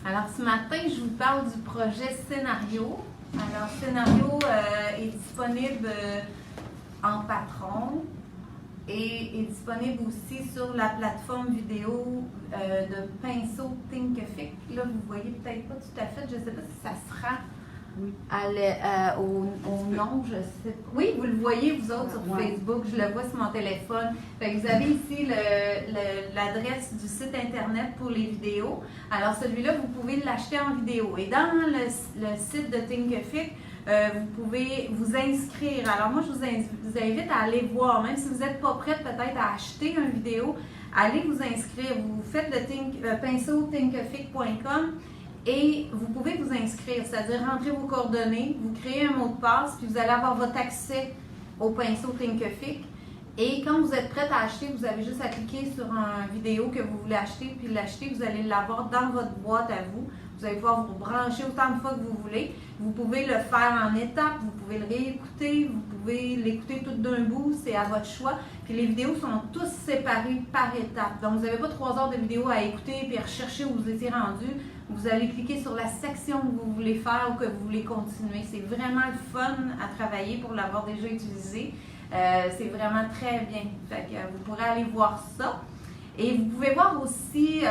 Alors, ce matin, je vous parle du projet Scénario. Alors, Scénario est disponible en Patreon et est disponible aussi sur la plateforme vidéo de Pinceau Thinkific. Là, vous voyez peut-être pas tout à fait, je ne sais pas si ça sera au nom, je sais pas. Oui, vous le voyez, vous autres, sur Facebook, je le vois sur mon téléphone. Fait que vous avez ici l'adresse du site Internet pour les vidéos. Alors, celui-là, vous pouvez l'acheter en vidéo. Et dans le site de Thinkific, vous pouvez vous inscrire. Alors, moi, je vous invite à aller voir, même si vous n'êtes pas prête peut-être à acheter une vidéo, allez vous inscrire. Vous faites le pinceau thinkific.com. Et vous pouvez vous inscrire, c'est-à-dire rentrer vos coordonnées, vous créez un mot de passe, puis vous allez avoir votre accès au pinceau Thinkific. Et quand vous êtes prête à acheter, vous avez juste à cliquer sur une vidéo que vous voulez acheter, puis l'acheter, vous allez l'avoir dans votre boîte à vous. Vous allez pouvoir vous brancher autant de fois que vous voulez. Vous pouvez le faire en étapes, vous pouvez le réécouter, vous pouvez l'écouter tout d'un bout, c'est à votre choix. Puis les vidéos sont tous séparées par étapes. Donc vous n'avez pas 3 heures de vidéo à écouter puis à rechercher où vous étiez rendu. Vous allez cliquer sur la section que vous voulez faire ou que vous voulez continuer. C'est vraiment le fun à travailler pour l'avoir déjà utilisé. C'est vraiment très bien. Fait que vous pourrez aller voir ça. Et vous pouvez voir aussi,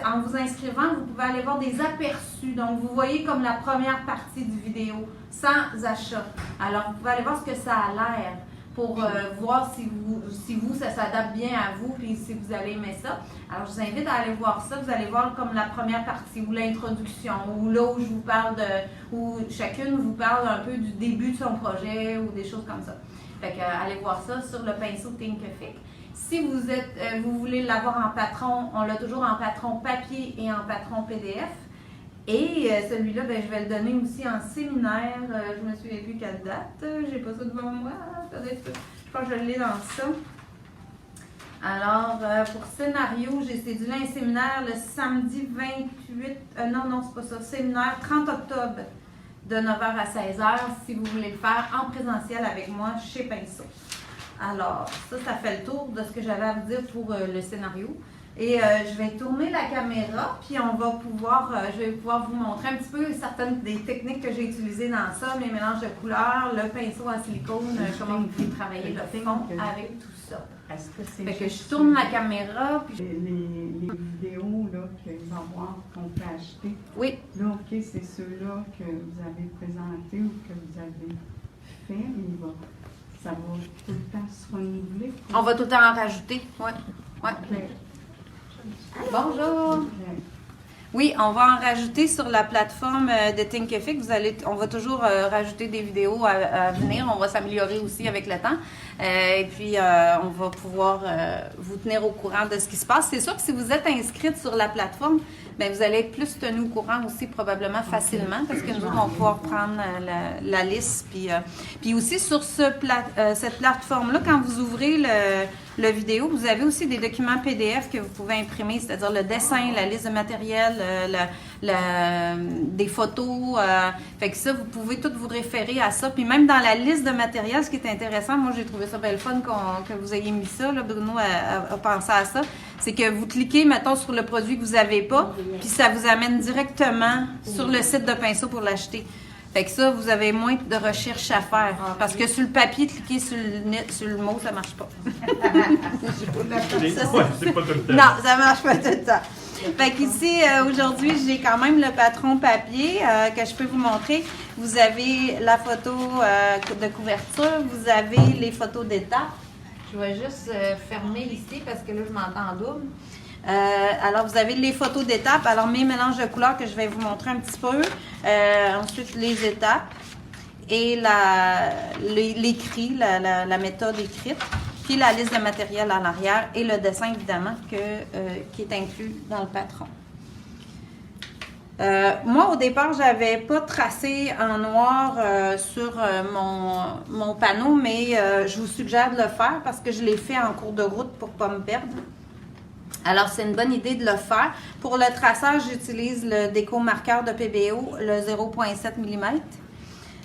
en vous inscrivant, vous pouvez aller voir des aperçus. Donc, vous voyez comme la première partie du vidéo, sans achat. Alors, vous pouvez aller voir ce que ça a l'air pour voir si vous, ça s'adapte bien à vous et si vous allez aimer ça. Alors, je vous invite à aller voir ça. Vous allez voir comme la première partie ou l'introduction, ou là où je vous parle où chacune vous parle un peu du début de son projet ou des choses comme ça. Fait que, allez voir ça sur le pinceau Thinkific. Si vous voulez l'avoir en patron, on l'a toujours en patron papier et en patron PDF. Et celui-là, je vais le donner aussi en séminaire. Je ne me souviens plus quelle date. J'ai pas ça devant moi. Je pense que je l'ai dans ça. Alors, pour scénario, j'ai cédulé un séminaire le samedi 28... non, c'est pas ça. Séminaire 30 octobre de 9h à 16h si vous voulez le faire en présentiel avec moi chez Pinceau. Alors, ça fait le tour de ce que j'avais à vous dire pour le scénario. Et je vais tourner la caméra, puis je vais pouvoir vous montrer un petit peu certaines des techniques que j'ai utilisées dans ça, mes mélanges de couleurs, le pinceau en silicone, comment vous pouvez travailler le fond avec tout ça. Est-ce que c'est fait que je tourne la caméra. Puis les vidéos qu'il va y avoir qu'on peut acheter? Oui. Là, OK, c'est ceux-là que vous avez présentés ou que vous avez fait, mais ça va tout le temps se renouveler? On va tout le temps en rajouter. Oui. Ouais. Okay. Bonjour. Oui, on va en rajouter sur la plateforme de Thinkific. On va toujours rajouter des vidéos à venir. On va s'améliorer aussi avec le temps. Et puis, on va pouvoir vous tenir au courant de ce qui se passe. C'est sûr que si vous êtes inscrite sur la plateforme, vous allez être plus tenu au courant aussi probablement facilement parce que nous allons pouvoir prendre la liste. Puis aussi sur cette plateforme-là, quand vous ouvrez le vidéo, vous avez aussi des documents PDF que vous pouvez imprimer, c'est-à-dire le dessin, la liste de matériel, des photos. Fait que ça, vous pouvez tout vous référer à ça. Puis même dans la liste de matériel, ce qui est intéressant, moi j'ai trouvé ça bien le fun que vous ayez mis ça, là, Bruno a pensé à ça, c'est que vous cliquez, mettons, sur le produit que vous n'avez pas, puis ça vous amène directement sur le site de Pinceau pour l'acheter. Fait que ça, vous avez moins de recherche à faire. Parce que sur le papier, cliquer sur le mot, ça marche pas. C'est pas tout le temps. Non, ça marche pas tout le temps. Fait qu'ici, aujourd'hui, j'ai quand même le patron papier que je peux vous montrer. Vous avez la photo de couverture, vous avez les photos d'étape. Je vais juste fermer ici parce que là, je m'entends en double. Alors, vous avez les photos d'étapes. Alors, mes mélanges de couleurs que je vais vous montrer un petit peu. Ensuite, les étapes et l'écrit, la méthode écrite. Puis la liste de matériel en arrière et le dessin, évidemment, qui est inclus dans le patron. Moi, au départ, j'avais pas tracé en noir sur mon panneau, mais je vous suggère de le faire parce que je l'ai fait en cours de route pour ne pas me perdre. Alors, c'est une bonne idée de le faire. Pour le traçage, j'utilise le déco marqueur de PBO, le 0,7 mm.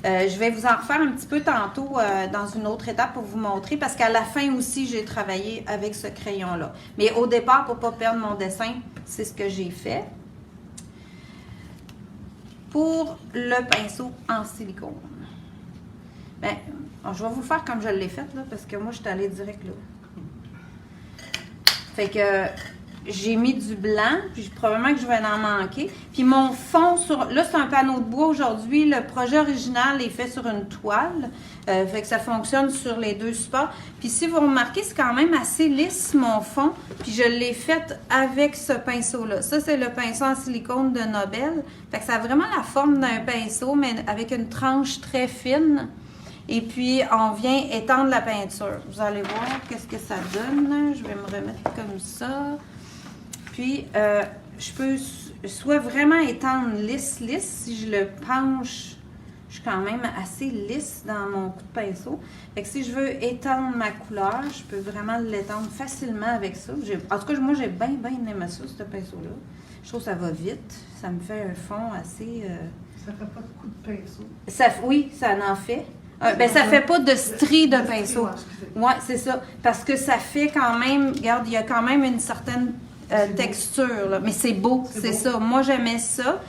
Je vais vous en refaire un petit peu tantôt dans une autre étape pour vous montrer parce qu'à la fin aussi, j'ai travaillé avec ce crayon-là. Mais au départ, pour ne pas perdre mon dessin, c'est ce que j'ai fait. pour le pinceau en silicone. Ben, je vais vous le faire comme je l'ai fait, là, parce que moi, je suis allée direct là. Fait que j'ai mis du blanc, puis probablement que je vais en manquer. Puis mon fond, là, c'est un panneau de bois aujourd'hui. Le projet original est fait sur une toile. Fait que ça fonctionne sur les deux supports. Puis si vous remarquez, c'est quand même assez lisse, mon fond. Puis je l'ai fait avec ce pinceau-là. Ça, c'est le pinceau en silicone de Nobel. Fait que ça a vraiment la forme d'un pinceau, mais avec une tranche très fine. Et puis, on vient étendre la peinture. Vous allez voir qu'est-ce que ça donne. Je vais me remettre comme ça. Puis, je peux soit vraiment étendre lisse. Si je le penche, je suis quand même assez lisse dans mon coup de pinceau. Fait que si je veux étendre ma couleur, je peux vraiment l'étendre facilement avec ça. En tout cas, moi, j'ai bien aimé ça, ce pinceau-là. Je trouve que ça va vite. Ça me fait un fond assez... Ça fait pas de coup de pinceau? Oui, ça en fait. Ben, ça fait pas de stries de pinceau. Oui, c'est ça. Parce que ça fait quand même, regarde, il y a quand même une certaine texture. Là. Mais c'est beau, c'est ça. Moi, j'aimais ça.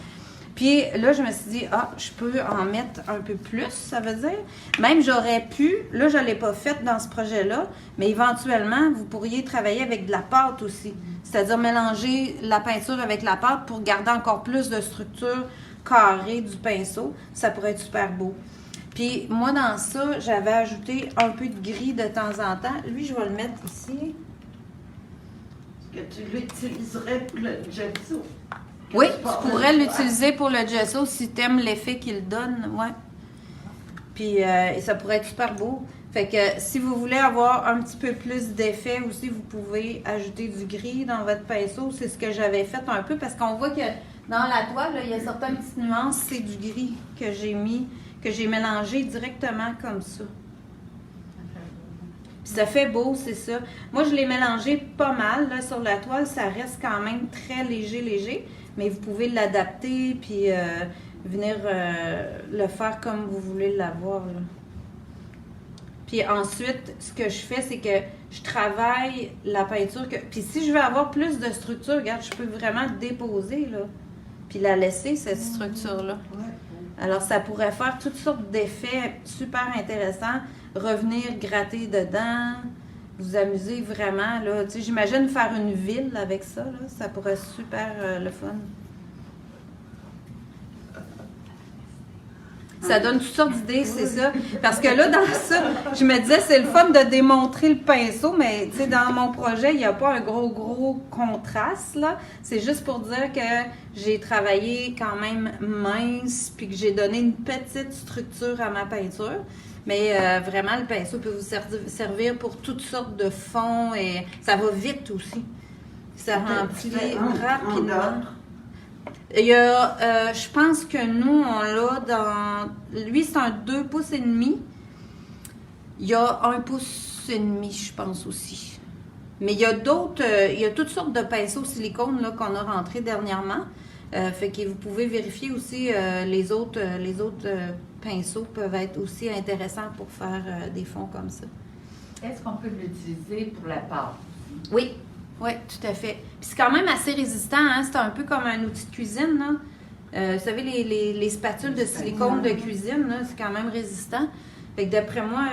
Puis là, je me suis dit, je peux en mettre un peu plus, ça veut dire. Même j'aurais pu, là, je ne l'ai pas fait dans ce projet-là, mais éventuellement, vous pourriez travailler avec de la pâte aussi. C'est-à-dire mélanger la peinture avec la pâte pour garder encore plus de structure carrée du pinceau. Ça pourrait être super beau. Puis moi, dans ça, j'avais ajouté un peu de gris de temps en temps. Lui, je vais le mettre ici. Que tu l'utiliserais pour le gesso. Oui, tu pourrais l'utiliser pour le gesso si tu aimes l'effet qu'il donne. Ouais. Puis ça pourrait être super beau. Fait que si vous voulez avoir un petit peu plus d'effet aussi, vous pouvez ajouter du gris dans votre pinceau. C'est ce que j'avais fait un peu parce qu'on voit que dans la toile, là, il y a certaines petites nuances. C'est du gris que j'ai mis, que j'ai mélangé directement comme ça. Puis ça fait beau, c'est ça. Moi, je l'ai mélangé pas mal là, sur la toile. Ça reste quand même très léger. Mais vous pouvez l'adapter puis venir le faire comme vous voulez l'avoir. Là. Puis ensuite, ce que je fais, c'est que je travaille la peinture. Puis si je veux avoir plus de structure, regarde, je peux vraiment déposer, là. Puis la laisser, cette structure-là. Alors, ça pourrait faire toutes sortes d'effets super intéressants. Revenir gratter dedans, vous amuser vraiment, là. Tu sais, j'imagine faire une ville avec ça, là. Ça pourrait être super le fun. Ça donne toutes sortes d'idées, c'est ça. Parce que là, dans ça, je me disais, c'est le fun de démontrer le pinceau, mais tu sais, dans mon projet, il n'y a pas un gros contraste, là. C'est juste pour dire que j'ai travaillé quand même mince, puis que j'ai donné une petite structure à ma peinture. Mais vraiment, le pinceau peut vous servir pour toutes sortes de fonds et ça va vite aussi. Ça remplit rapidement. Il y a, je pense que nous, on l'a dans... Lui, c'est un 2 pouces et demi. Il y a 1 pouce et demi, je pense aussi. Mais il y a d'autres... il y a toutes sortes de pinceaux silicone là, qu'on a rentrés dernièrement. Fait que vous pouvez vérifier aussi les autres pinceaux peuvent être aussi intéressants pour faire des fonds comme ça. Est-ce qu'on peut l'utiliser pour la pâte? Oui. Oui, tout à fait. Puis c'est quand même assez résistant, hein? C'est un peu comme un outil de cuisine, là. Vous savez, les spatules de silicone de cuisine, là, c'est quand même résistant. Fait que d'après moi,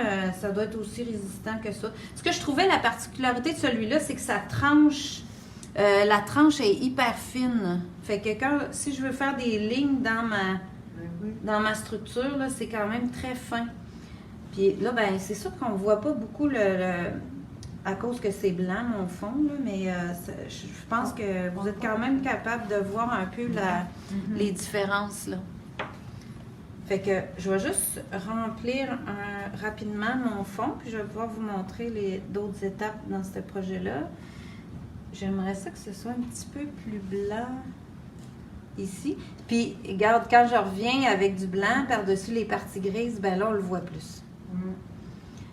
ça doit être aussi résistant que ça. Ce que je trouvais, la particularité de celui-là, c'est que sa tranche, la tranche est hyper fine. Fait que si je veux faire des lignes dans ma structure, là, c'est quand même très fin. Puis là, ben c'est sûr qu'on voit pas beaucoup à cause que c'est blanc, mon fond, là, mais je pense que vous êtes quand même capable de voir un peu les différences, là. Fait que je vais juste remplir rapidement mon fond, puis je vais pouvoir vous montrer d'autres étapes dans ce projet-là. J'aimerais ça que ce soit un petit peu plus blanc ici. Puis, regarde, quand je reviens avec du blanc par-dessus les parties grises, ben là, on le voit plus.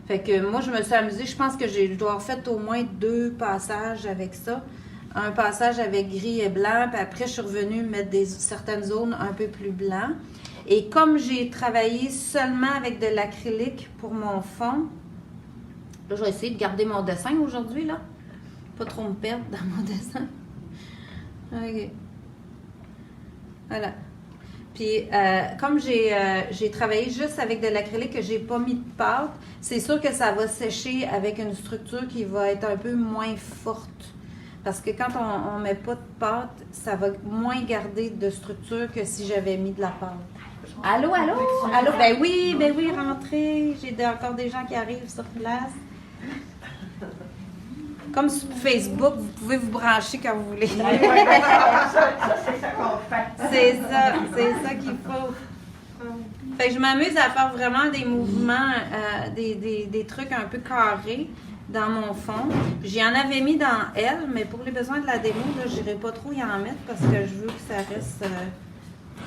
Fait que moi, je me suis amusée. Je pense que je dois avoir fait au moins 2 passages avec ça. Un passage avec gris et blanc, puis après, je suis revenue mettre certaines zones un peu plus blanc. Et comme j'ai travaillé seulement avec de l'acrylique pour mon fond, là, je vais essayer de garder mon dessin aujourd'hui, là. Pas trop me perdre dans mon dessin. OK. Voilà. Puis, comme j'ai travaillé juste avec de l'acrylique, que j'ai pas mis de pâte, c'est sûr que ça va sécher avec une structure qui va être un peu moins forte. Parce que quand on met pas de pâte, ça va moins garder de structure que si j'avais mis de la pâte. Allô, allô? Allô? Ben oui, rentrez. J'ai encore des gens qui arrivent sur place. Comme sur Facebook, vous pouvez vous brancher quand vous voulez. C'est ça qu'on fait. C'est ça qu'il faut. Fait que je m'amuse à faire vraiment des mouvements, des trucs un peu carrés dans mon fond. J'y en avais mis dans elle, mais pour les besoins de la démo, je n'irai pas trop y en mettre parce que je veux que ça reste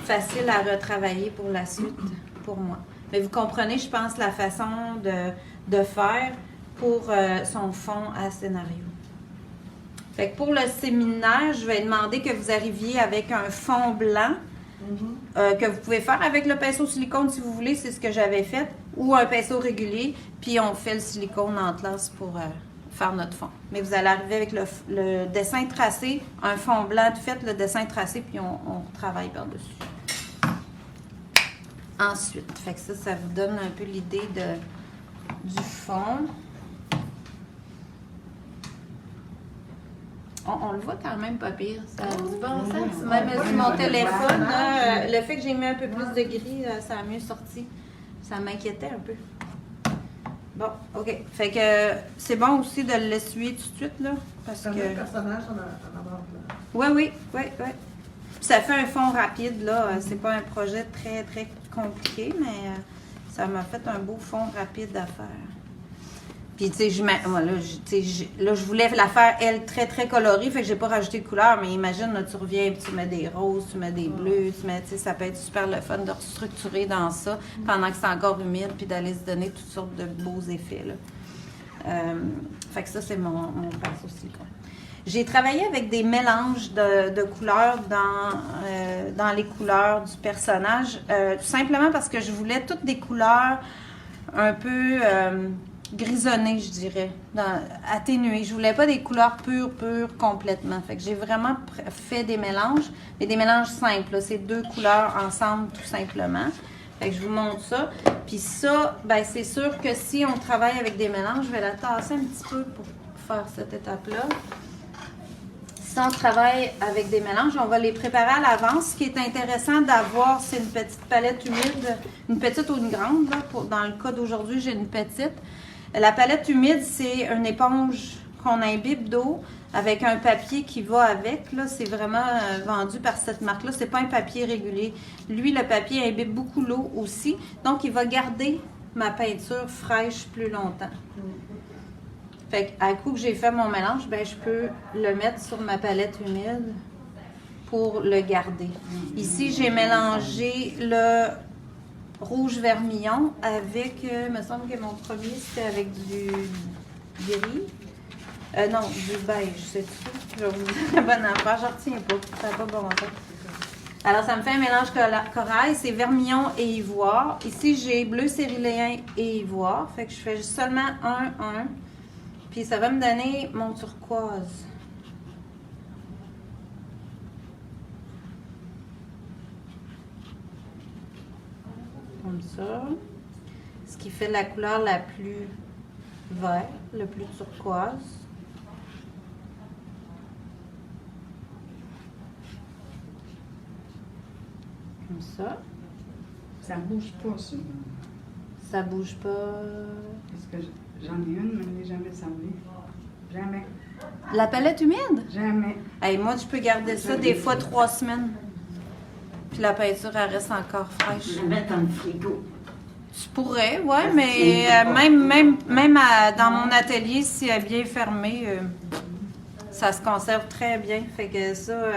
facile à retravailler pour la suite pour moi. Mais vous comprenez, je pense, la façon de faire pour son fond à scénario. Fait que pour le séminaire, je vais demander que vous arriviez avec un fond blanc que vous pouvez faire avec le pinceau silicone si vous voulez, c'est ce que j'avais fait, ou un pinceau régulier, puis on fait le silicone en classe pour faire notre fond. Mais vous allez arriver avec le dessin tracé, un fond blanc, faites le dessin tracé, puis on travaille par-dessus. Ensuite, fait que ça vous donne un peu l'idée du fond. On le voit quand même pas pire. Ça a du bon sens. Même sur mon téléphone, là, le fait que j'ai mis un peu plus de gris, ça a mieux sorti. Ça m'inquiétait un peu. Bon, OK. Fait que c'est bon aussi de l'essuyer tout de suite, là. Parce que... Le personnage en avant. Oui. Ça fait un fond rapide, là. C'est pas un projet très, très compliqué, mais ça m'a fait un beau fond rapide à faire. Puis, tu sais, je voulais la faire, elle, très, très colorée, fait que j'ai pas rajouté de couleur, mais imagine, là, tu reviens, tu mets des roses, tu mets des bleus, tu sais, ça peut être super le fun de restructurer dans ça pendant que c'est encore humide, puis d'aller se donner toutes sortes de beaux effets, là. Fait que ça, c'est mon pinceau silicone. J'ai travaillé avec des mélanges de couleurs dans les couleurs du personnage, tout simplement parce que je voulais toutes des couleurs un peu... grisonné, je dirais, atténué. Je voulais pas des couleurs pures complètement. Fait que j'ai vraiment fait des mélanges, mais des mélanges simples. Là. C'est deux couleurs ensemble, tout simplement. Fait que je vous montre ça. Puis ça, ben c'est sûr que si on travaille avec des mélanges, je vais la tasser un petit peu pour faire cette étape-là. Si on travaille avec des mélanges, on va les préparer à l'avance. Ce qui est intéressant d'avoir, c'est une petite palette humide, une petite ou une grande. Là, dans le cas d'aujourd'hui, j'ai une petite. La palette humide, c'est une éponge qu'on imbibe d'eau avec un papier qui va avec. Là, c'est vraiment vendu par cette marque-là. C'est pas un papier régulier. Lui, le papier imbibe beaucoup l'eau aussi. Donc, il va garder ma peinture fraîche plus longtemps. Fait qu'à coup que j'ai fait mon mélange, ben, je peux le mettre sur ma palette humide pour le garder. Ici, j'ai mélangé le rouge vermillon avec, il me semble que mon premier c'était avec du gris. Non, du beige, c'est tout. Je vais vous dire la bonne affaire, je retiens pas, ça n'a pas bon sens. Alors, ça me fait un mélange corail, c'est vermillon et ivoire. Ici, j'ai bleu céruléen et ivoire, fait que je fais seulement un. Puis ça va me donner mon turquoise. Comme ça. Ce qui fait la couleur la plus vert, le plus turquoise. Comme ça. Ça bouge pas, ça. Ça bouge pas. Parce que j'en ai une, mais je ne l'ai jamais servi. Jamais. La palette humide? Jamais. Hey, moi, je peux garder ça des fois 3 semaines. Puis la peinture, elle reste encore fraîche. Je vais mettre dans le frigo. Tu pourrais, oui, mais même dans mon atelier, si elle est bien fermée, ça se conserve très bien. Fait que ça,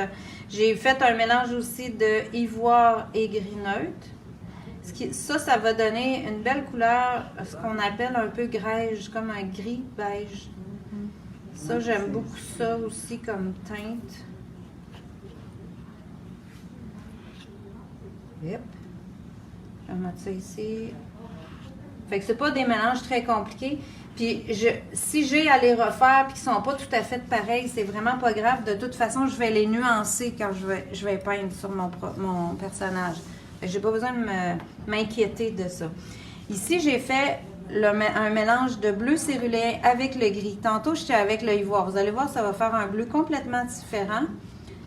j'ai fait un mélange aussi de ivoire et gris neutre. Ça va donner une belle couleur, ce qu'on appelle un peu grège, comme un gris beige. Ça, j'aime beaucoup ça aussi comme teinte. Yep. Je vais mettre ça ici. Fait que c'est pas des mélanges très compliqués. Puis si j'ai à les refaire et qu'ils sont pas tout à fait pareils, c'est vraiment pas grave. De toute façon, je vais les nuancer quand je vais peindre sur mon personnage. J'ai pas besoin de m'inquiéter de ça. Ici, j'ai fait un mélange de bleu cérulé avec le gris. Tantôt, j'étais avec le ivoire. Vous allez voir, ça va faire un bleu complètement différent,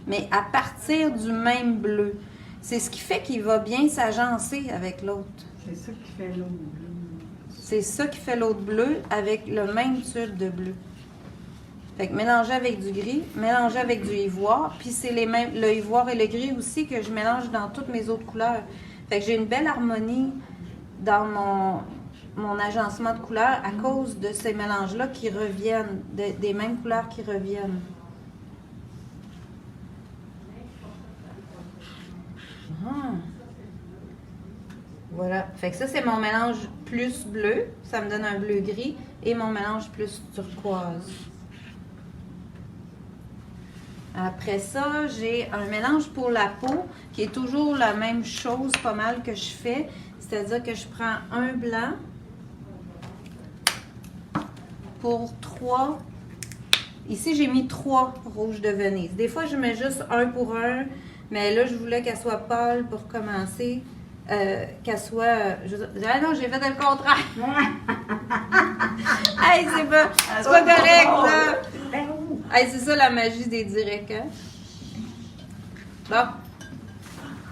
mais à partir du même bleu. C'est ce qui fait qu'il va bien s'agencer avec l'autre. C'est ça qui fait l'autre bleu. C'est ça qui fait l'autre bleu avec le même type de bleu. Fait que mélanger avec du gris, mélanger avec du ivoire, puis c'est les mêmes, le ivoire et le gris aussi que je mélange dans toutes mes autres couleurs. Fait que j'ai une belle harmonie dans mon agencement de couleurs à cause de ces mélanges-là qui reviennent, des mêmes couleurs qui reviennent. Ah. Voilà. Fait que ça, c'est mon mélange plus bleu. Ça me donne un bleu gris. Et mon mélange plus turquoise. Après ça, j'ai un mélange pour la peau qui est toujours la même chose pas mal que je fais. C'est-à-dire que je prends un blanc pour 3. Ici, j'ai mis 3 rouges de Venise. Des fois, je mets juste un pour un, mais là, je voulais qu'elle soit pâle pour commencer. Qu'elle soit... Ah non, j'ai fait le contraire. Hey, c'est pas correct, là. Hey, c'est ça la magie des directs, hein? Bon.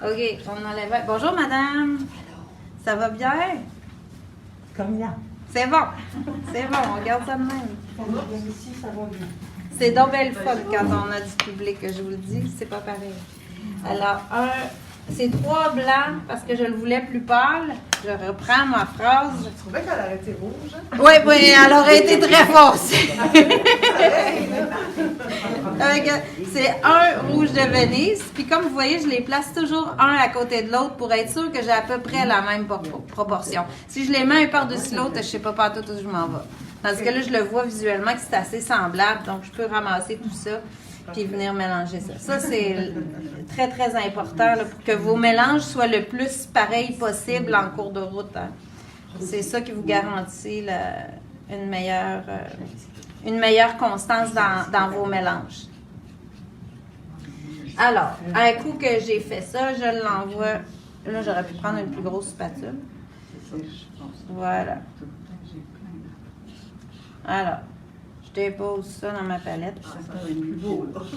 OK, on enlève. Bonjour, madame. Ça va bien? Comme là. C'est bon. C'est bon, on garde ça de même. Ici, ça va bien. C'est donc belle fun quand on a du public, je vous le dis. C'est pas pareil. Alors, c'est 3 blancs parce que je le voulais plus pâle. Je reprends ma phrase. Je trouvais qu'elle aurait été rouge. Oui, elle aurait été très foncée. C'est un rouge de Venise. Puis comme vous voyez, je les place toujours un à côté de l'autre pour être sûr que j'ai à peu près la même proportion. Si je les mets un par-dessus l'autre, je ne sais pas partout où je m'en vais. Dans ce cas-là, je le vois visuellement que c'est assez semblable. Donc, je peux ramasser tout ça puis venir mélanger ça. Ça, c'est très, très important là, pour que vos mélanges soient le plus pareil possible en cours de route. Hein. C'est ça qui vous garantit une meilleure constance dans vos mélanges. Alors, un coup que j'ai fait ça, je l'envoie. Là, j'aurais pu prendre une plus grosse spatule. Voilà. Alors, je dépose ça dans ma palette.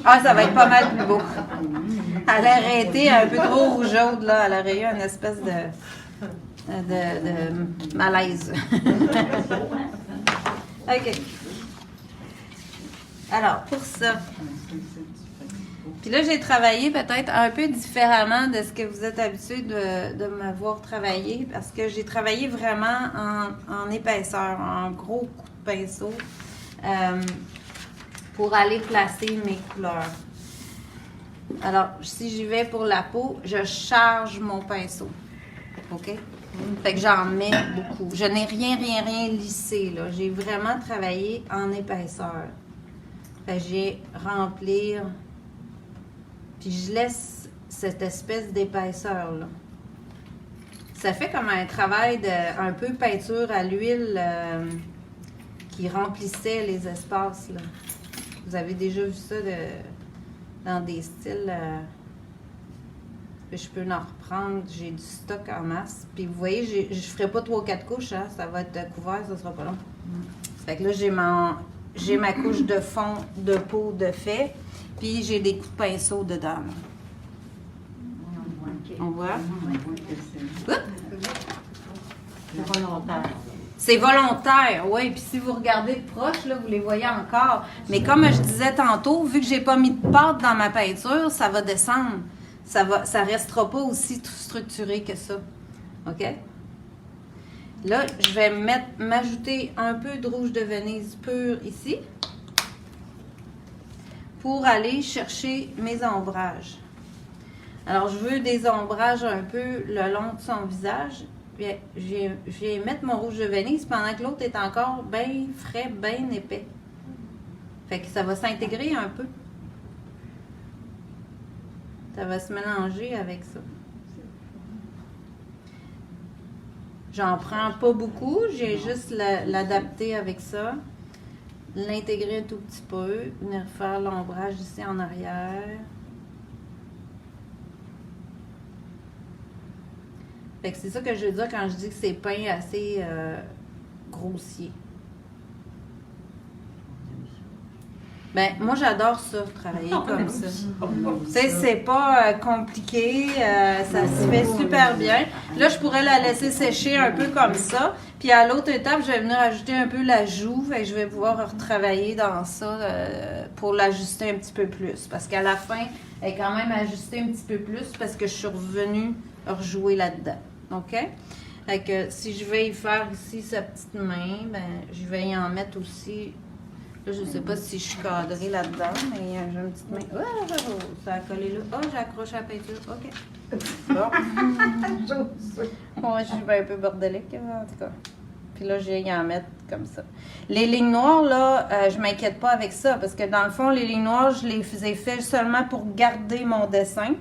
Ah, ça va être pas mal plus beau. Elle aurait été un peu trop rougeaude, là. Elle aurait eu une espèce de malaise. OK. Alors, pour ça. Puis là, j'ai travaillé peut-être un peu différemment de ce que vous êtes habitué de me voir travailler parce que j'ai travaillé vraiment en épaisseur, en gros coup de pinceau pour aller placer mes couleurs. Alors, si j'y vais pour la peau, je charge mon pinceau. OK? Fait que j'en mets beaucoup. Je n'ai rien lissé, là. J'ai vraiment travaillé en épaisseur. Fait que j'ai remplir... Puis je laisse cette espèce d'épaisseur-là. Ça fait comme un travail un peu peinture à l'huile qui remplissait les espaces, là. Vous avez déjà vu ça dans des styles... je peux en reprendre. J'ai du stock en masse. Puis vous voyez, je ne ferai pas 3 ou 4 couches. Hein, ça va être couvert, ça ne sera pas long. Fait que là, j'ai ma couche de fond de peau de fait. Puis j'ai des coups de pinceau dedans. On voit? C'est volontaire. C'est volontaire, oui. Puis si vous regardez de proche, là, vous les voyez encore. Mais comme je disais tantôt, vu que j'ai pas mis de pâte dans ma peinture, ça va descendre. Ça restera pas aussi tout structuré que ça. OK? Là, je vais m'ajouter un peu de rouge de Venise pur ici pour aller chercher mes ombrages. Alors, je veux des ombrages un peu le long de son visage. Puis, je vais mettre mon rouge de Venise pendant que l'autre est encore bien frais, bien épais. Fait que ça va s'intégrer un peu. Ça va se mélanger avec ça. J'en prends pas beaucoup, j'ai juste l'adapter avec ça. L'intégrer un tout petit peu, venir faire l'ombrage ici en arrière. Fait que c'est ça que je veux dire quand je dis que c'est peint assez grossier. Ben, moi, j'adore ça, travailler comme ça. Tu sais, c'est pas compliqué, ça se fait super bien. Là, je pourrais la laisser sécher un peu comme ça. Puis à l'autre étape, je vais venir ajouter un peu la joue. Fait que je vais pouvoir retravailler dans ça pour l'ajuster un petit peu plus. Parce qu'à la fin, elle est quand même ajustée un petit peu plus parce que je suis revenue rejouer là-dedans. OK? Fait que si je vais y faire ici sa petite main, ben, je vais y en mettre aussi. Là, je ne sais pas si je suis cadrée là-dedans, mais j'ai une petite main. Oh, ça a collé là. Oh, j'ai accroché la peinture. OK. Bon. Moi, je suis un peu bordélique, en tout cas. Puis là, j'ai y en mettre comme ça. Les lignes noires, là, je m'inquiète pas avec ça, parce que dans le fond, les lignes noires, je les ai faites seulement pour garder mon dessin.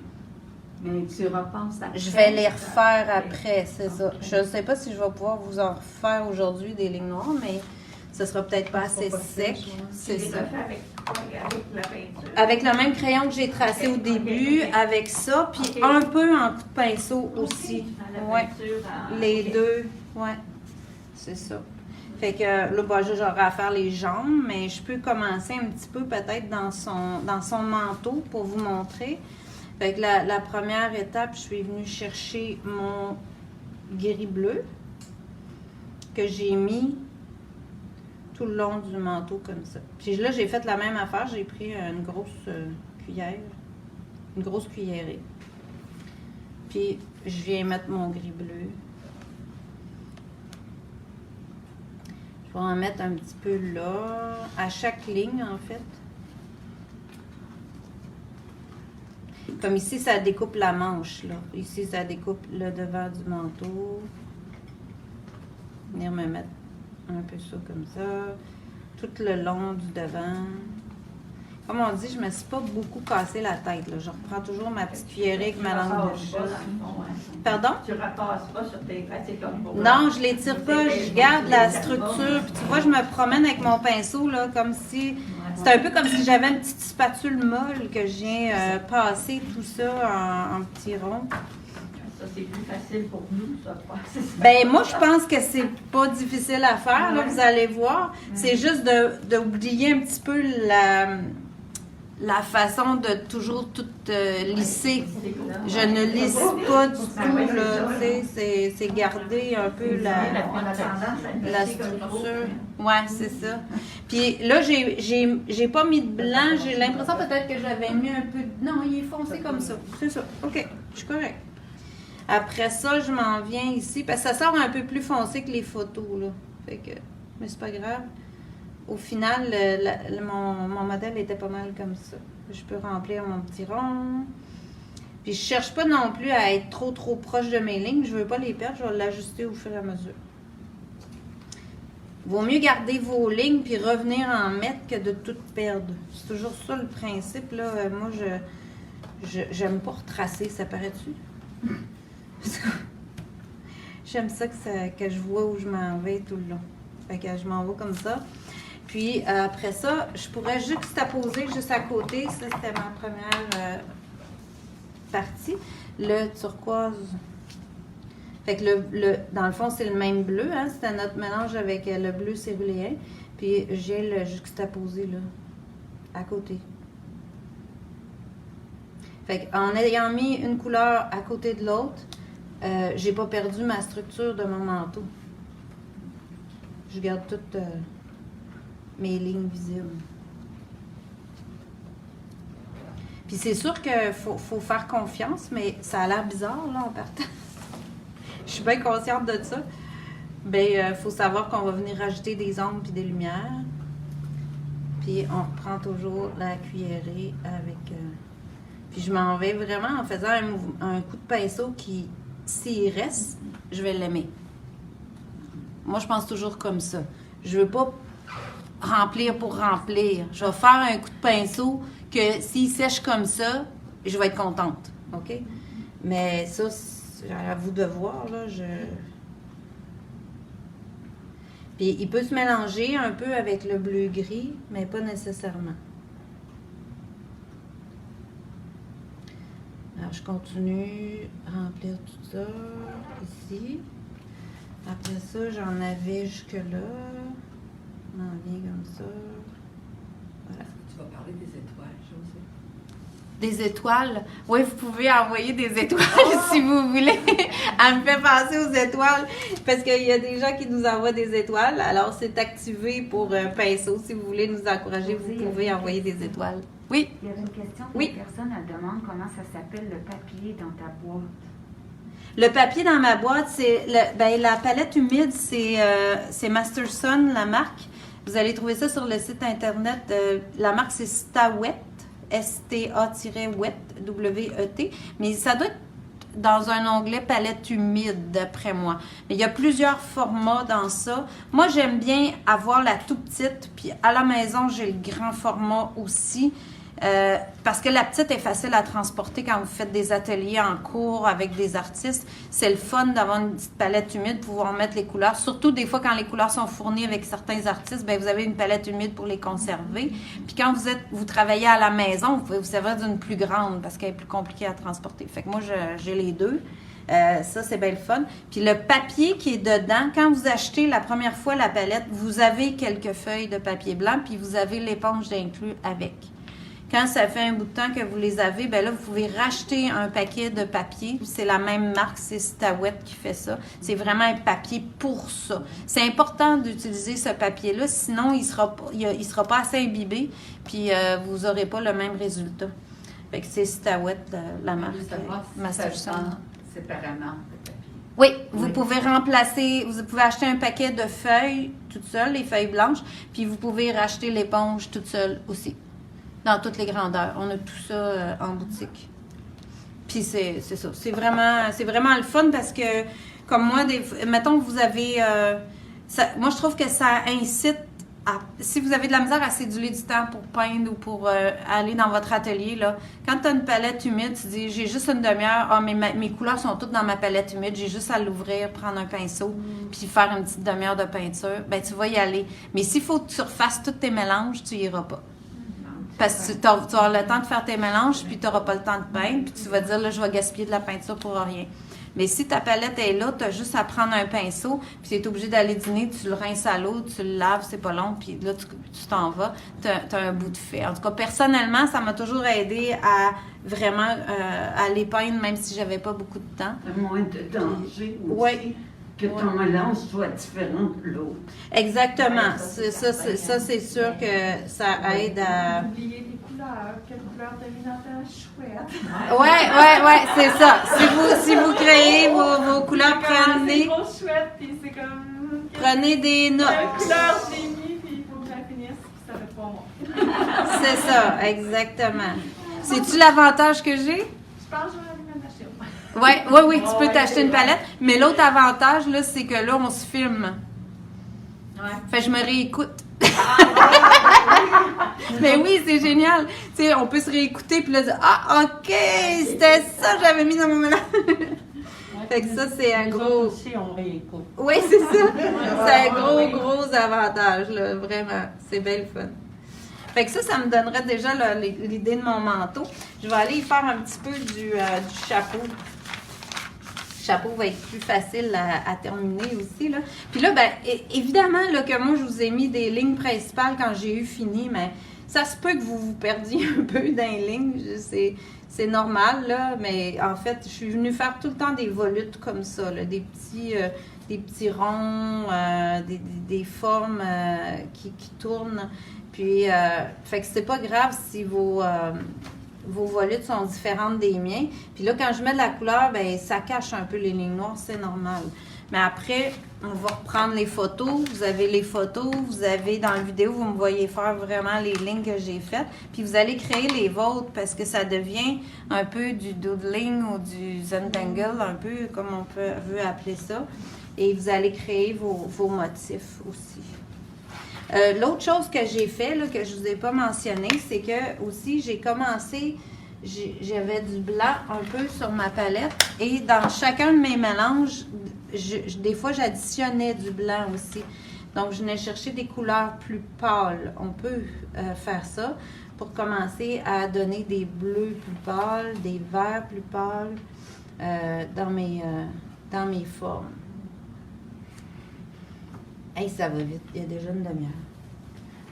Mais tu repasses après. Je vais les refaire après, c'est ça. Je ne sais pas si je vais pouvoir vous en refaire aujourd'hui des lignes noires, mais ce sera peut-être pas assez sec. C'est ça. Avec la peinture. Avec le même crayon que j'ai tracé au début, avec ça, puis un peu en coup de pinceau aussi. Ouais. Les deux, ouais. C'est ça. Fait que là, bah, j'aurai à faire les jambes, mais je peux commencer un petit peu peut-être dans son manteau pour vous montrer. Fait que la première étape, je suis venue chercher mon gris bleu que j'ai mis tout le long du manteau comme ça. Puis là, j'ai fait la même affaire. J'ai pris une grosse cuillère, une grosse cuillerée. Puis je viens mettre mon gris bleu. Je vais en mettre un petit peu là, à chaque ligne en fait. Comme ici, ça découpe la manche, là. Ici, ça découpe le devant du manteau. Venir me mettre un peu ça comme ça. Tout le long du devant. Comme on dit, je me suis pas beaucoup cassé la tête, là. Je reprends toujours ma petite cuillerée avec ma langue de chat. Pardon? Tu repasses pas sur tes pratiques comme pour Non, je les tire pas, je garde la structure. Puis tu vois, je me promène avec mon pinceau, là, comme si... C'est un peu comme si j'avais une petite spatule molle que je viens passer tout ça en petits ronds. Ça, c'est plus facile pour nous, ça, de passer ça. Ben moi, je pense que c'est pas difficile à faire, là, vous allez voir. C'est juste d'oublier un petit peu la façon de toujours tout lisser. Je ne lisse pas du tout, là, tu sais, c'est garder un peu la structure. Ouais, c'est ça. Puis là, j'ai pas mis de blanc, j'ai l'impression peut-être que j'avais mis un peu de... Non, il est foncé comme ça, c'est ça. OK, je suis correcte. Après ça, je m'en viens ici, parce que ça sort un peu plus foncé que les photos, là. Fait que, mais c'est pas grave. Au final, mon modèle était pas mal comme ça. Je peux remplir mon petit rond. Puis je cherche pas non plus à être trop proche de mes lignes. Je veux pas les perdre, je vais l'ajuster au fur et à mesure. Vaut mieux garder vos lignes puis revenir en mettre que de tout perdre. C'est toujours ça le principe, là. Moi, j'aime pas retracer, ça paraît-tu? J'aime ça que je vois où je m'en vais tout le long. Fait que je m'en vais comme ça. Puis après ça, je pourrais juxtaposer juste à côté. Ça, c'était ma première partie. Le turquoise. Fait que dans le fond, c'est le même bleu. Hein? C'était notre mélange avec le bleu céruléen. Puis j'ai le juxtaposé là, à côté. Fait qu'en ayant mis une couleur à côté de l'autre, j'ai pas perdu ma structure de mon manteau. Je garde toutes mes lignes visibles. Puis c'est sûr qu'il faut faire confiance, mais ça a l'air bizarre là en partant. Je suis bien consciente de ça. Bien, faut savoir qu'on va venir rajouter des ombres puis des lumières. Puis on reprend toujours la cuillerée avec... Puis je m'en vais vraiment en faisant un coup de pinceau qui, s'il reste, je vais l'aimer. Moi, je pense toujours comme ça. Je veux pas remplir pour remplir. Je vais faire un coup de pinceau que s'il sèche comme ça, je vais être contente. OK? Mais ça, c'est à vous de voir, là. Puis il peut se mélanger un peu avec le bleu-gris, mais pas nécessairement. je continue à remplir tout ça ici. Après ça, j'en avais jusque-là. On en vient comme ça. Voilà. Tu vas parler des étoiles, Josée. Des étoiles. Oui, vous pouvez envoyer des étoiles si vous voulez. Elle me fait penser aux étoiles parce qu'il y a des gens qui nous envoient des étoiles. Alors, c'est activé pour Pinceau. Si vous voulez nous encourager, vous pouvez envoyer des étoiles. Oui. Il y avait une question. Oui. Une personne, elle demande comment ça s'appelle le papier dans ta boîte. Le papier dans ma boîte, c'est la palette humide, c'est Masterson, la marque. Vous allez trouver ça sur le site internet. La marque, c'est Stawet, S-T-A-Wet, W-E-T. Mais ça doit être dans un onglet palette humide, d'après moi. Mais il y a plusieurs formats dans ça. Moi, j'aime bien avoir la tout petite. Puis à la maison, j'ai le grand format aussi. Parce que la petite est facile à transporter quand vous faites des ateliers en cours avec des artistes. C'est le fun d'avoir une petite palette humide, pouvoir mettre les couleurs. Surtout des fois quand les couleurs sont fournies avec certains artistes, bien, vous avez une palette humide pour les conserver. Puis quand vous travaillez à la maison, vous pouvez vous servir d'une plus grande parce qu'elle est plus compliquée à transporter. Fait que moi, j'ai les deux. Ça, c'est bien le fun. Puis le papier qui est dedans, quand vous achetez la première fois la palette, vous avez quelques feuilles de papier blanc, puis vous avez l'éponge d'inclus avec. Quand ça fait un bout de temps que vous les avez, bien là, vous pouvez racheter un paquet de papier. C'est la même marque, c'est Stawet qui fait ça. C'est vraiment un papier pour ça. C'est important d'utiliser ce papier-là, sinon il sera pas assez imbibé, puis vous n'aurez pas le même résultat. Fait que c'est Stawet, la marque. Masterson. Séparément, le papier. Oui, vous pouvez remplacer, vous pouvez acheter un paquet de feuilles toute seule, les feuilles blanches, puis vous pouvez racheter l'éponge toute seule aussi. Dans toutes les grandeurs. On a tout ça en boutique. Puis c'est ça. C'est vraiment le fun parce que, comme moi, mettons que vous avez... moi, je trouve que ça incite à... Si vous avez de la misère à céduler du temps pour peindre ou pour aller dans votre atelier, là, quand tu as une palette humide, tu dis, j'ai juste une demi-heure, mes couleurs sont toutes dans ma palette humide, j'ai juste à l'ouvrir, prendre un pinceau, puis faire une petite demi-heure de peinture, ben tu vas y aller. Mais s'il faut que tu refasses tous tes mélanges, tu n'iras pas. Parce que tu vas avoir le temps de faire tes mélanges, puis tu n'auras pas le temps de peindre, puis tu vas dire, là, je vais gaspiller de la peinture pour rien. Mais si ta palette est là, tu as juste à prendre un pinceau, puis tu es obligé d'aller dîner, tu le rinces à l'eau, tu le laves, c'est pas long, puis là, tu t'en vas, tu as un bout de fait. En tout cas, personnellement, ça m'a toujours aidé à vraiment aller peindre, même si j'avais pas beaucoup de temps. Moins de danger aussi. Oui. Que ton mélange soit différent de l'autre. Exactement. Ça, c'est sûr que ça aide à... Oublier les couleurs. Quelle couleur t'as mis dans ta chouette? Ouais, c'est ça. Si vous créez vos couleurs, C'est une grosse chouette, puis c'est comme... prenez des notes. Quelle couleur je l'ai mis, puis il faut que je la finisse, puis ça fait pas moi. C'est ça, exactement. C'est-tu l'avantage que j'ai? Je pense que je vais aller m'en acheter. Oui, tu peux t'acheter une palette. Mais l'autre avantage, là, c'est que là, on se filme. Ouais. Fait que je me réécoute. Mais oui, c'est génial. Tu sais, on peut se réécouter puis là dire, ah, OK, c'était ça que j'avais mis dans mon mélange. Fait que ça, c'est un gros... aussi, on réécoute. Oui, c'est ça. C'est un gros avantage, là, vraiment. C'est bien le fun. Fait que ça me donnerait déjà là, l'idée de mon manteau. Je vais aller y faire un petit peu du chapeau. Le chapeau va être plus facile à terminer aussi, là. Puis là, ben, évidemment, là, que moi, je vous ai mis des lignes principales quand j'ai eu fini, mais ça se peut que vous vous perdiez un peu dans les lignes. C'est normal, là, mais en fait, je suis venue faire tout le temps des volutes comme ça, là, des petits ronds, des formes qui tournent. Puis, fait que c'est pas grave si vos volutes sont différentes des miens. Puis là, quand je mets de la couleur, ben ça cache un peu les lignes noires, c'est normal. Mais après, on va reprendre les photos. Vous avez les photos, vous avez dans la vidéo, vous me voyez faire vraiment les lignes que j'ai faites. Puis vous allez créer les vôtres parce que ça devient un peu du doodling ou du Zentangle, un peu comme on veut appeler ça. Et vous allez créer vos motifs aussi. L'autre chose que j'ai fait, là, que je ne vous ai pas mentionné, c'est que aussi j'ai commencé, j'avais du blanc un peu sur ma palette et dans chacun de mes mélanges, des fois j'additionnais du blanc aussi. Donc je venais chercher des couleurs plus pâles. On peut faire ça pour commencer à donner des bleus plus pâles, des verts plus pâles dans mes formes. Hey, ça va vite, il y a déjà une demi-heure.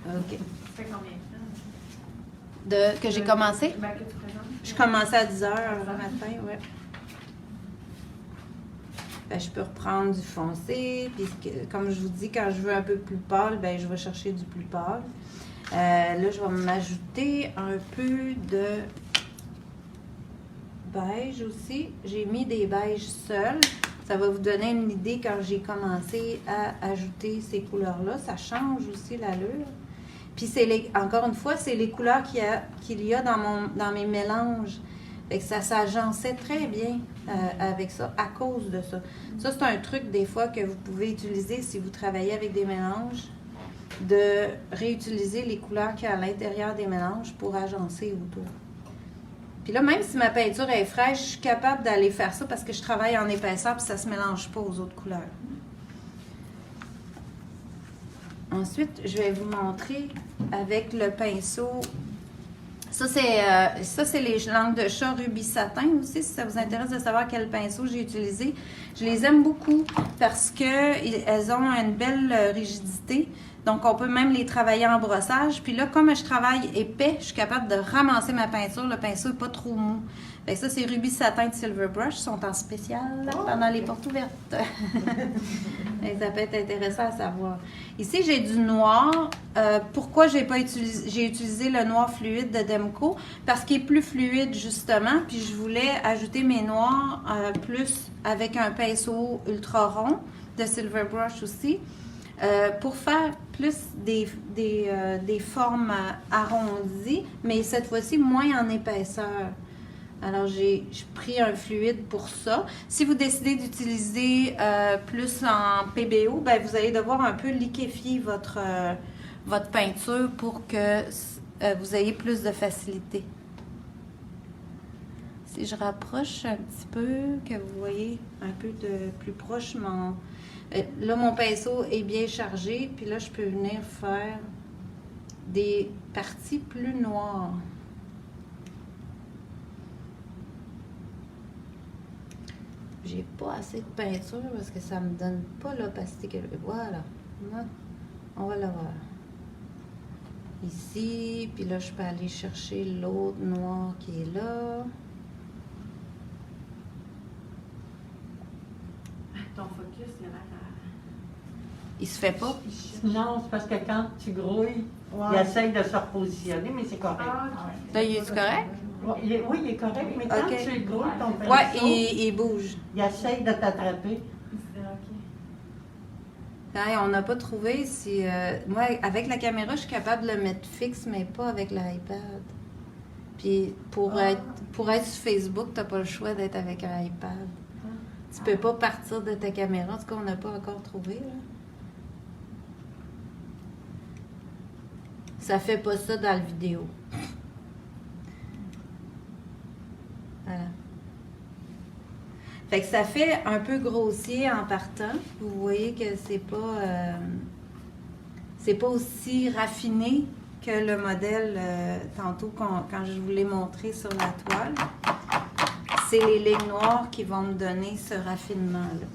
OK. Ça fait combien de temps? Que j'ai commencé? Ben, que tu présentes? Je commençais à 10h le matin, ouais. Ben, je peux reprendre du foncé, puis comme je vous dis, quand je veux un peu plus pâle, ben, je vais chercher du plus pâle. Là, je vais m'ajouter un peu de beige aussi. J'ai mis des beiges seuls. Ça va vous donner une idée quand j'ai commencé à ajouter ces couleurs-là. Ça change aussi l'allure. Puis, encore une fois, c'est les couleurs qu'il y a dans mes mélanges. Fait que ça s'agençait très bien avec ça, à cause de ça. Ça, c'est un truc, des fois, que vous pouvez utiliser si vous travaillez avec des mélanges, de réutiliser les couleurs qu'il y a à l'intérieur des mélanges pour agencer autour. Puis là, même si ma peinture est fraîche, je suis capable d'aller faire ça parce que je travaille en épaisseur puis ça ne se mélange pas aux autres couleurs. Ensuite, je vais vous montrer avec le pinceau. Ça, c'est les langues de chat rubis satin aussi, si ça vous intéresse de savoir quel pinceau j'ai utilisé. Je les aime beaucoup parce qu'elles ont une belle rigidité. Donc, on peut même les travailler en brossage. Puis là, comme je travaille épais, je suis capable de ramasser ma peinture. Le pinceau n'est pas trop mou. Fait que ça, c'est Rubis Satin de Silver Brush. Ils sont en spécial là, pendant les portes ouvertes. Et ça peut être intéressant à savoir. Ici, j'ai du noir. Pourquoi j'ai utilisé le noir fluide de Demco? Parce qu'il est plus fluide, justement. Puis je voulais ajouter mes noirs plus avec un pinceau ultra rond de Silver Brush aussi. Pour faire plus des formes arrondies, mais cette fois-ci moins en épaisseur. Alors, j'ai pris un fluide pour ça. Si vous décidez d'utiliser plus en PBO, ben, vous allez devoir un peu liquéfier votre peinture pour que vous ayez plus de facilité. Si je rapproche un petit peu, que vous voyez un peu de plus proche là, mon pinceau est bien chargé, puis là, je peux venir faire des parties plus noires. J'ai pas assez de peinture parce que ça me donne pas l'opacité que je veux. Voilà. Là, on va l'avoir. Ici, puis là, je peux aller chercher l'autre noir qui est là. Ton focus, il a l'air à... Il se fait pas. Non, c'est parce que quand tu grouilles, il essaye de se repositionner, mais c'est correct. Ah, ok. Là, il est correct? Oui, il est correct, mais quand Ok. tu grouilles ton pinceau, Ouais, il bouge. il essaye de t'attraper. C'est ok. Hey, on n'a pas trouvé si... moi, avec la caméra, je suis capable de le mettre fixe, mais pas avec l'iPad. Puis, pour être sur Facebook, tu n'as pas le choix d'être avec un iPad. Tu peux pas partir de ta caméra. En tout cas, on n'a pas encore trouvé. Là. Ça fait pas ça dans la vidéo. Voilà. Fait que ça fait un peu grossier en partant. Vous voyez que c'est pas aussi raffiné que le modèle tantôt quand je vous l'ai montré sur la toile. C'est les lignes noires qui vont me donner ce raffinement-là.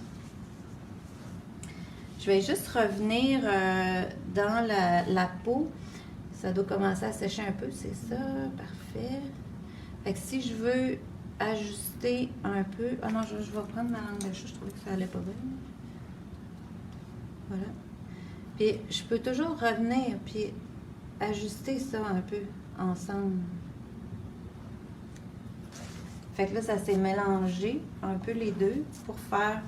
Je vais juste revenir dans la peau. Ça doit commencer à sécher un peu, c'est ça, parfait. Fait que si je veux ajuster un peu... Ah non, je vais prendre ma langue de chat, je trouvais que ça allait pas bien. Voilà. Puis je peux toujours revenir puis ajuster ça un peu ensemble. Fait que là, ça s'est mélangé un peu les deux pour faire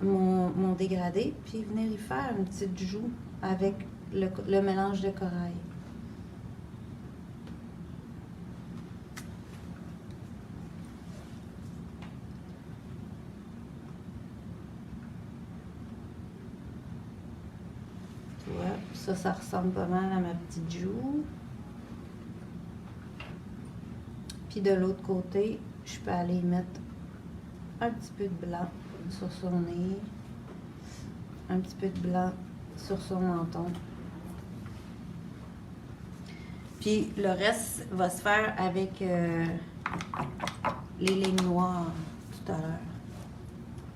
mon dégradé, puis venir y faire une petite joue avec le mélange de corail. Tu vois, ça ressemble pas mal à ma petite joue. Puis de l'autre côté, je peux aller mettre un petit peu de blanc sur son nez, un petit peu de blanc sur son menton. Puis le reste va se faire avec les lignes noires tout à l'heure.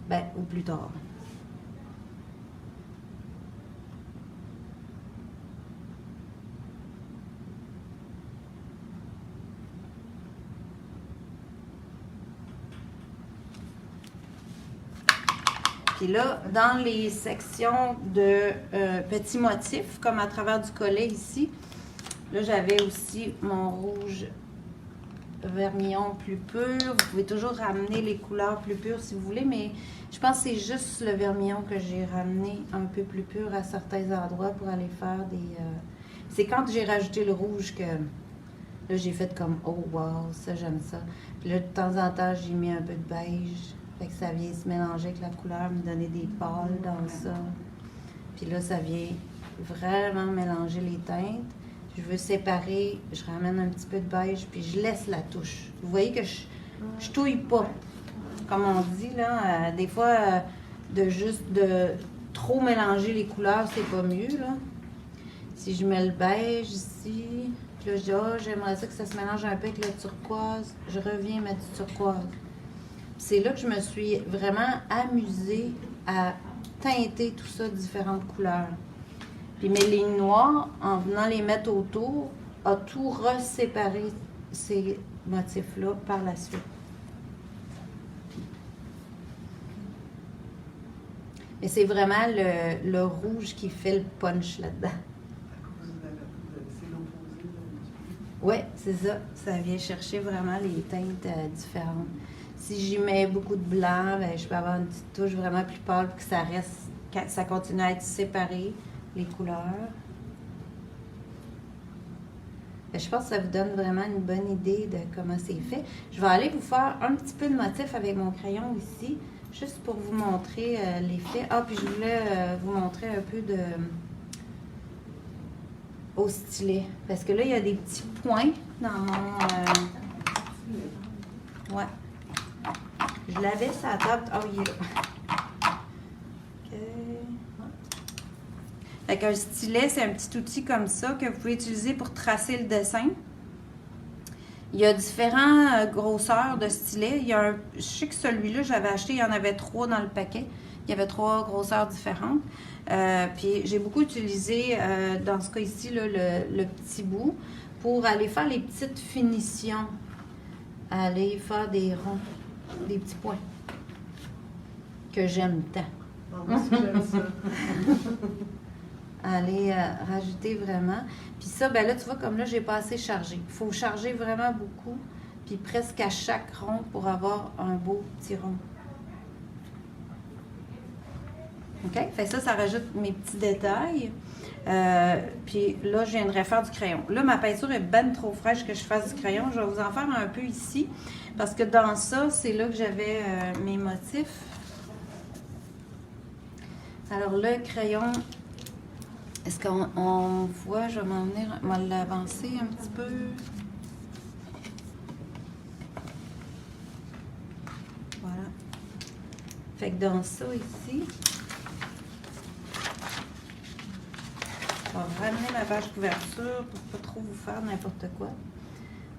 Ben, ou plus tard. Puis là, dans les sections de petits motifs, comme à travers du collet ici, là, j'avais aussi mon rouge vermillon plus pur. Vous pouvez toujours ramener les couleurs plus pures si vous voulez, mais je pense que c'est juste le vermillon que j'ai ramené un peu plus pur à certains endroits pour aller faire des... C'est quand j'ai rajouté le rouge que là, j'ai fait comme « Oh, wow, ça, j'aime ça ». Puis là, de temps en temps, j'ai mis un peu de beige. Fait que ça vient se mélanger avec la couleur, me donner des pâles dans ça. Puis là, ça vient vraiment mélanger les teintes. Je veux séparer, je ramène un petit peu de beige, puis je laisse la touche. Vous voyez que je touille pas. Comme on dit, là, des fois, de trop mélanger les couleurs, c'est pas mieux, là. Si je mets le beige ici, puis là, je dis, oh, j'aimerais ça que ça se mélange un peu avec le turquoise, je reviens mettre du turquoise. C'est là que je me suis vraiment amusée à teinter tout ça de différentes couleurs. Puis mes lignes noires, en venant les mettre autour, a tout reséparé ces motifs-là par la suite. Mais c'est vraiment le rouge qui fait le punch là-dedans. C'est l'opposé. Oui, c'est ça. Ça vient chercher vraiment les teintes différentes. Si j'y mets beaucoup de blanc, ben, je peux avoir une petite touche vraiment plus pâle pour que ça reste, que ça continue à être séparé, les couleurs. Ben, je pense que ça vous donne vraiment une bonne idée de comment c'est fait. Je vais aller vous faire un petit peu de motif avec mon crayon ici, juste pour vous montrer l'effet. Ah, puis je voulais vous montrer un peu au stylet. Parce que là, il y a des petits points dans mon... ouais. Je l'avais sur la table. Ah, il est là. OK. Fait qu'un stylet, c'est un petit outil comme ça que vous pouvez utiliser pour tracer le dessin. Il y a différentes grosseurs de stylets. Il y a je sais que celui-là, j'avais acheté, il y en avait 3 dans le paquet. Il y avait 3 grosseurs différentes. Puis j'ai beaucoup utilisé, dans ce cas ici, là, le petit bout pour aller faire les petites finitions. Aller faire des ronds. Des petits points que j'aime tant. Moi aussi, j'aime ça. Aller rajouter vraiment. Puis ça, ben là, tu vois, comme là, j'ai pas assez chargé. Il faut charger vraiment beaucoup, puis presque à chaque rond pour avoir un beau petit rond. OK? Fait que ça rajoute mes petits détails. Puis là, je viendrais faire du crayon. Là, ma peinture est ben trop fraîche que je fasse du crayon. Je vais vous en faire un peu ici. Parce que dans ça, c'est là que j'avais mes motifs. Alors, le crayon, est-ce qu'on voit? Je vais m'en venir, on va l'avancer un petit peu. Voilà. Fait que dans ça ici, je vais ramener ma page couverture pour pas trop vous faire n'importe quoi.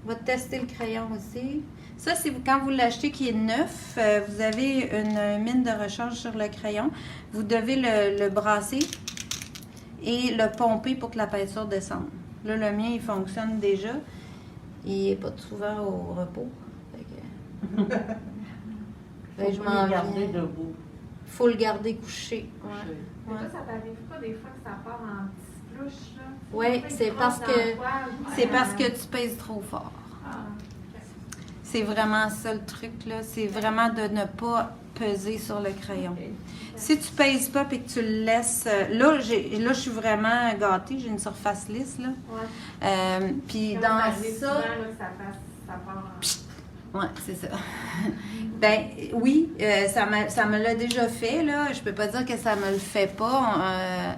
On va tester le crayon aussi. Ça, c'est quand vous l'achetez qui est neuf, vous avez une mine de rechange sur le crayon. Vous devez le brasser et le pomper pour que la peinture descende. Là, le mien, il fonctionne déjà. Il n'est pas souvent au repos. Faut Je pas m'en le garder viens. debout. Il faut le garder couché. Ouais. Mais toi, ça t'arrive pas des fois que ça part en petits plouches, là? Oui, Pas c'est une parce crosse dans que le poil. c'est parce que tu pèses trop fort. Ah, C'est vraiment ça le truc, là. C'est vraiment de ne pas peser sur le crayon. Si tu pèses pas et que tu le laisses... Là, je suis vraiment gâtée. J'ai une surface lisse, là. ouais. Puis Comme dans arrive ça... souvent, là, que ça part en... Oui, c'est ça. Ben oui, ça me l'a déjà fait, là. Je peux pas dire que ça me le fait pas.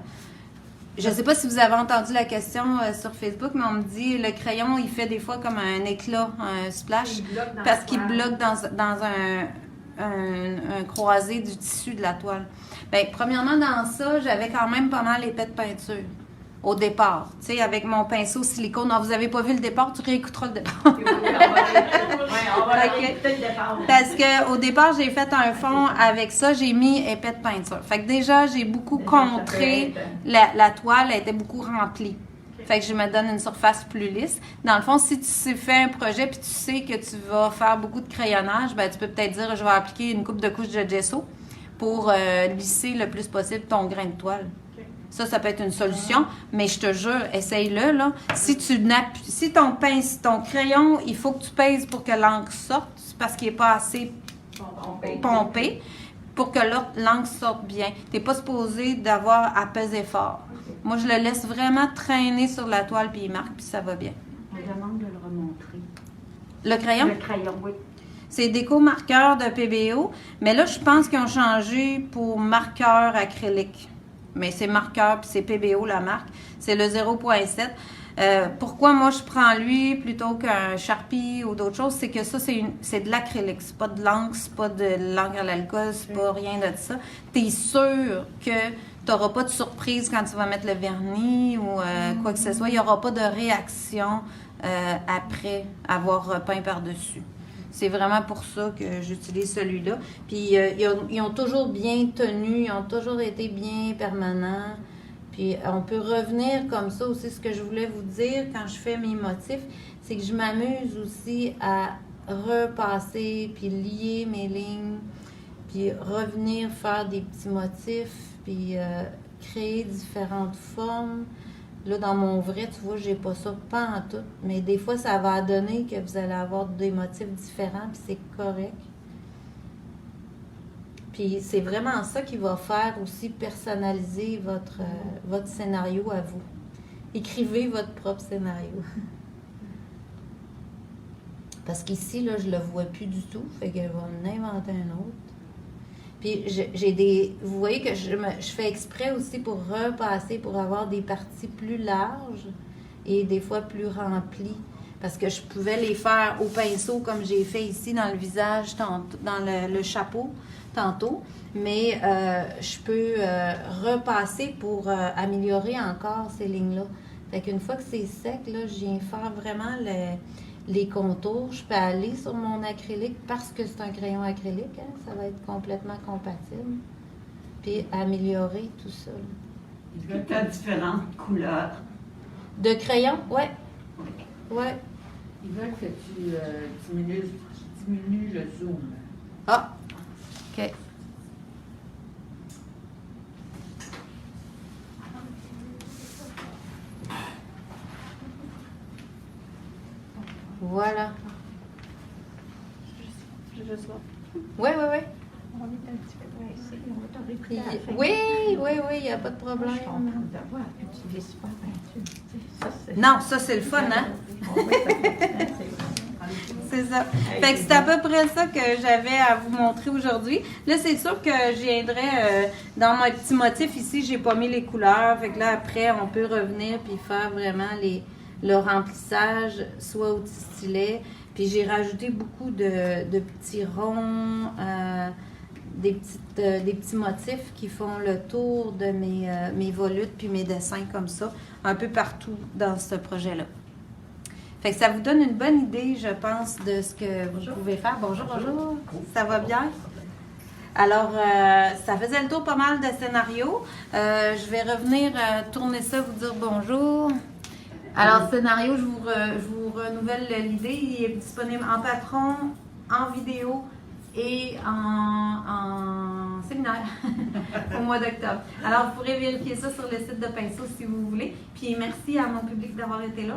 Je sais pas si vous avez entendu la question sur Facebook, mais on me dit le crayon, il fait des fois comme un éclat, un splash, Il bloque dans parce la qu'il toile. bloque dans un croisé du tissu de la toile. Ben premièrement, dans ça, j'avais quand même pas mal épais de peinture au départ. Tu sais, avec mon pinceau silicone. Non, vous n'avez pas vu le départ, tu réécouteras le départ. Ok. Parce qu'au départ, j'ai fait un fond avec ça, j'ai mis épais de peinture. Fait que déjà, j'ai beaucoup contré la toile, elle était beaucoup remplie. Fait que je me donne une surface plus lisse. Dans le fond, si tu fais un projet puis tu sais que tu vas faire beaucoup de crayonnage, ben tu peux peut-être dire je vais appliquer une coupe de couches de gesso pour lisser le plus possible ton grain de toile. Ça peut être une solution, mais je te jure, essaye-le, là. Si ton crayon, il faut que tu pèses pour que l'encre sorte, c'est parce qu'il n'est pas assez pompé, pour que l'encre sorte bien. Tu n'es pas supposé d'avoir à peser fort. Moi, je le laisse vraiment traîner sur la toile, puis il marque, puis ça va bien. On demande de le remontrer. Le crayon? Le crayon, oui. C'est Déco marqueur de PBO, mais là, je pense qu'ils ont changé pour marqueur acrylique. Mais c'est marqueur, puis c'est PBO la marque. C'est le 0.7. Pourquoi moi je prends lui plutôt qu'un Sharpie ou d'autres choses, c'est que ça, c'est de l'acrylique. C'est pas de l'encre, c'est pas de l'encre à l'alcool, c'est pas rien de ça. Tu es sûr que tu n'auras pas de surprise quand tu vas mettre le vernis ou quoi que ce soit. Il n'y aura pas de réaction après avoir repeint par-dessus. C'est vraiment pour ça que j'utilise celui-là. Puis ils ont toujours bien tenu, ils ont toujours été bien permanents. Puis on peut revenir comme ça aussi. Ce que je voulais vous dire quand je fais mes motifs, c'est que je m'amuse aussi à repasser, puis lier mes lignes, puis revenir faire des petits motifs, puis créer différentes formes. Là, dans mon vrai, tu vois, j'ai pas ça pas en tout. Mais des fois, ça va donner que vous allez avoir des motifs différents, puis c'est correct. Puis c'est vraiment ça qui va faire aussi personnaliser votre scénario à vous. Écrivez votre propre scénario. Parce qu'ici, là, je le vois plus du tout. Fait que je vais en inventer un autre. Puis vous voyez que je fais exprès aussi pour repasser, pour avoir des parties plus larges et des fois plus remplies. Parce que je pouvais les faire au pinceau comme j'ai fait ici dans le visage, dans le chapeau tantôt. Mais je peux repasser pour améliorer encore ces lignes-là. Fait qu'une fois que c'est sec, là, je viens faire vraiment les contours. Je peux aller sur mon acrylique parce que c'est un crayon acrylique. Hein, ça va être complètement compatible. Puis améliorer tout ça. Est-ce que tu as différentes couleurs? De crayon? Ouais. Ouais. Ils veulent que tu diminues le zoom. Ah! OK. Voilà. Je vais juste voir. Oui. On est un petit peu pressé. On va t'en réécouter à la fin. Oui, il n'y a pas de problème. Je suis contente d'avoir que tu vises pas peinture. Non, ça, c'est le fun, hein? C'est ça. Fait que c'est à peu près ça que j'avais à vous montrer aujourd'hui. Là, c'est sûr que je viendrai dans mon petit motif ici, j'ai pas mis les couleurs. Fait que là, après, on peut revenir puis faire vraiment le remplissage, soit au stylet. Puis j'ai rajouté beaucoup de petits ronds, des petits motifs qui font le tour de mes volutes puis mes dessins comme ça, un peu partout dans ce projet-là. Fait que ça vous donne une bonne idée, je pense, de ce que vous pouvez faire. Bonjour. Ça va bien? Alors, ça faisait le tour pas mal de scénarios. Je vais revenir tourner ça, vous dire bonjour. Alors, scénario, je vous renouvelle l'idée. Il est disponible en patron, en vidéo et en séminaire au mois d'octobre. Alors, vous pourrez vérifier ça sur le site de Pinceau si vous voulez. Puis, merci à mon public d'avoir été là.